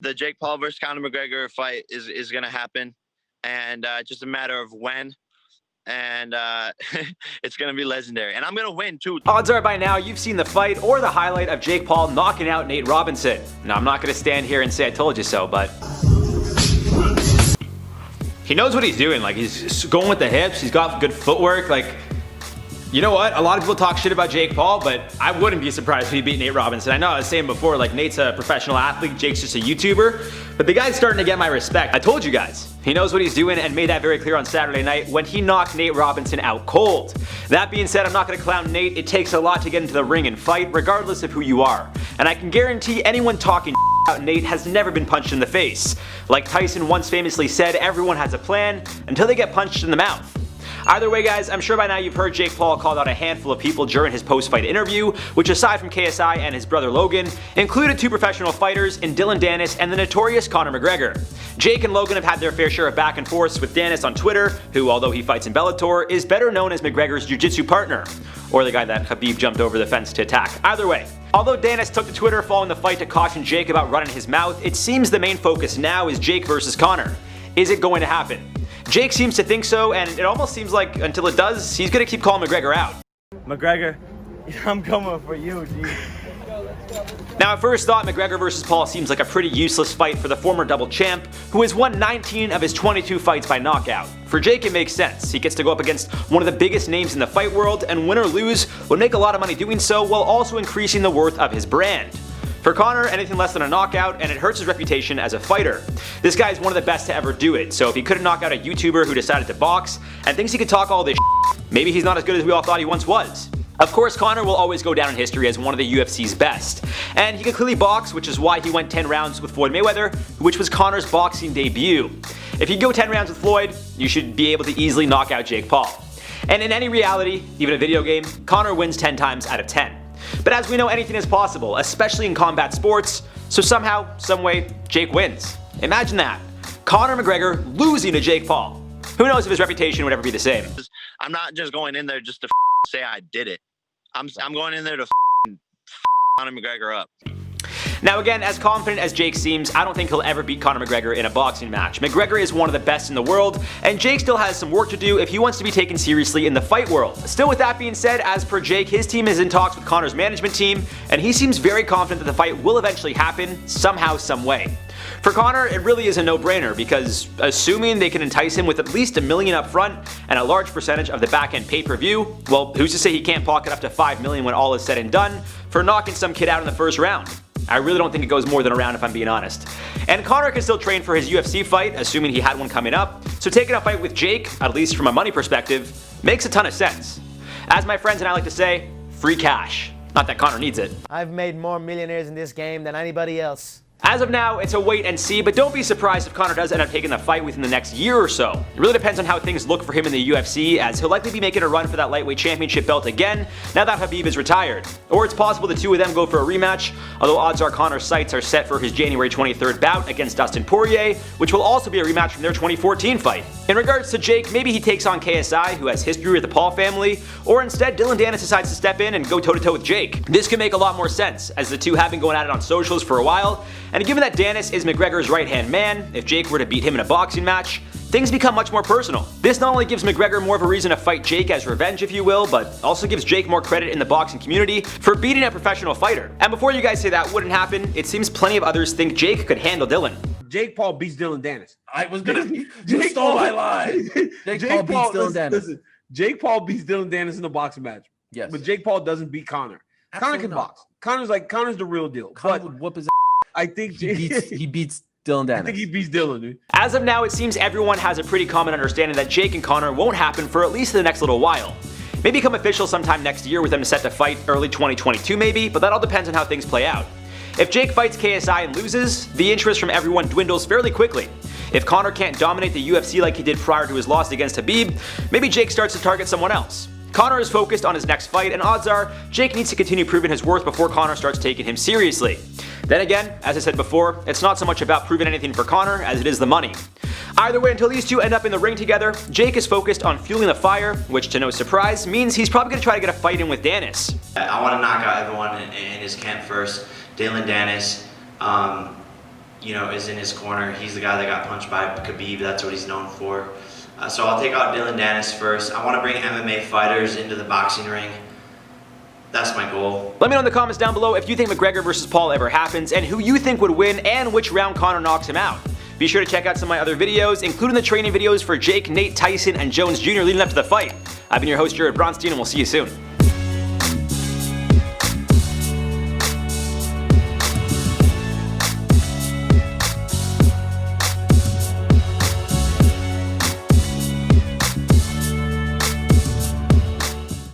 The Jake Paul versus Conor McGregor fight is going to happen, and just a matter of when. And it's going to be legendary. And I'm going to win, too. Odds are by now you've seen the fight or the highlight of Jake Paul knocking out Nate Robinson. Now, I'm not going to stand here and say I told you so, but he knows what he's doing. Like, he's going with the hips. He's got good footwork. Like, you know what? A lot of people talk shit about Jake Paul, but I wouldn't be surprised if he beat Nate Robinson. I know I was saying before, like, Nate's a professional athlete, Jake's just a YouTuber, but the guy's starting to get my respect. I told you guys. He knows what he's doing and made that very clear on Saturday night when he knocked Nate Robinson out cold. That being said, I'm not going to clown Nate. It takes a lot to get into the ring and fight, regardless of who you are. And I can guarantee anyone talking about Nate has never been punched in the face. Like Tyson once famously said, everyone has a plan until they get punched in the mouth. Either way, guys, I'm sure by now you've heard Jake Paul called out a handful of people during his post-fight interview, which aside from KSI and his brother Logan, included two professional fighters in Dillon Danis and the notorious Conor McGregor. Jake and Logan have had their fair share of back and forths with Danis on Twitter, who, although he fights in Bellator, is better known as McGregor's jiu-jitsu partner, or the guy that Khabib jumped over the fence to attack. Either way, although Danis took to Twitter following the fight to caution Jake about running his mouth, it seems the main focus now is Jake versus Conor. Is it going to happen? Jake seems to think so, and it almost seems like until it does, he's going to keep calling McGregor out. McGregor, I'm coming for you, G. Now, at first thought, McGregor versus Paul seems like a pretty useless fight for the former double champ, who has won 19 of his 22 fights by knockout. For Jake, it makes sense. He gets to go up against one of the biggest names in the fight world, and win or lose, would make a lot of money doing so while also increasing the worth of his brand. For Conor, anything less than a knockout, and it hurts his reputation as a fighter. This guy is one of the best to ever do it, so if he couldn't knock out a YouTuber who decided to box, and thinks he could talk all this shit, maybe he's not as good as we all thought he once was. Of course, Conor will always go down in history as one of the UFC's best, and he can clearly box, which is why he went 10 rounds with Floyd Mayweather, which was Conor's boxing debut. If you go 10 rounds with Floyd, you should be able to easily knock out Jake Paul. And in any reality, even a video game, Conor wins 10 times out of 10. But as we know, anything is possible, especially in combat sports, so somehow, someway, Jake wins. Imagine that. Conor McGregor losing to Jake Paul. Who knows if his reputation would ever be the same. I'm not just going in there just to say I did it. I'm going in there to Conor McGregor up. Now again, as confident as Jake seems, I don't think he'll ever beat Conor McGregor in a boxing match. McGregor is one of the best in the world, and Jake still has some work to do if he wants to be taken seriously in the fight world. Still, with that being said, as per Jake, his team is in talks with Conor's management team, and he seems very confident that the fight will eventually happen, somehow, some way. For Conor, it really is a no-brainer because assuming they can entice him with at least $1 million up front and a large percentage of the back-end pay-per-view, well, who's to say he can't pocket up to $5 million when all is said and done for knocking some kid out in the first round? I really don't think it goes more than a round if I'm being honest. And Conor can still train for his UFC fight, assuming he had one coming up, so taking a fight with Jake, at least from a money perspective, makes a ton of sense. As my friends and I like to say, free cash. Not that Conor needs it. I've made more millionaires in this game than anybody else. As of now, it's a wait and see, but don't be surprised if Conor does end up taking the fight within the next year or so. It really depends on how things look for him in the UFC, as he'll likely be making a run for that lightweight championship belt again, now that Khabib is retired. Or it's possible the two of them go for a rematch, although odds are Conor's sights are set for his January 23rd bout against Dustin Poirier, which will also be a rematch from their 2014 fight. In regards to Jake, maybe he takes on KSI, who has history with the Paul family, or instead Dillon Danis decides to step in and go toe-to-toe with Jake. This could make a lot more sense, as the two have been going at it on socials for a while, and given that Danis is McGregor's right-hand man, if Jake were to beat him in a boxing match, things become much more personal. This not only gives McGregor more of a reason to fight Jake as revenge, if you will, but also gives Jake more credit in the boxing community for beating a professional fighter. And before you guys say that wouldn't happen, it seems plenty of others think Jake could handle Dillon. Jake Paul beats Dillon Danis. I was gonna. You stole my line. Jake Paul beats Dillon Danis. Listen, Jake Paul beats Dillon Danis in a boxing match. Yes, but Jake Paul doesn't beat Conor. Conor can box. Connor's the real deal. Conor would whoop his. I think he beats Dillon Danis. I think he beats Dillon, dude. As of now, it seems everyone has a pretty common understanding that Jake and Conor won't happen for at least the next little while. Maybe become official sometime next year with them set to fight early 2022 maybe, but that all depends on how things play out. If Jake fights KSI and loses, the interest from everyone dwindles fairly quickly. If Conor can't dominate the UFC like he did prior to his loss against Khabib, maybe Jake starts to target someone else. Conor is focused on his next fight, and odds are Jake needs to continue proving his worth before Conor starts taking him seriously. Then again, as I said before, it's not so much about proving anything for Conor as it is the money. Either way, until these two end up in the ring together, Jake is focused on fueling the fire, which to no surprise means he's probably going to try to get a fight in with Danis. I want to knock out everyone in his camp first. Dillion Danis, you know, is in his corner. He's the guy that got punched by Khabib. That's what he's known for. So I'll take out Dillon Danis first. I want to bring MMA fighters into the boxing ring. That's my goal. Let me know in the comments down below if you think McGregor versus Paul ever happens, and who you think would win, and which round Conor knocks him out. Be sure to check out some of my other videos, including the training videos for Jake, Nate, Tyson, and Jones Jr. leading up to the fight. I've been your host, Jared Bronstein, and we'll see you soon.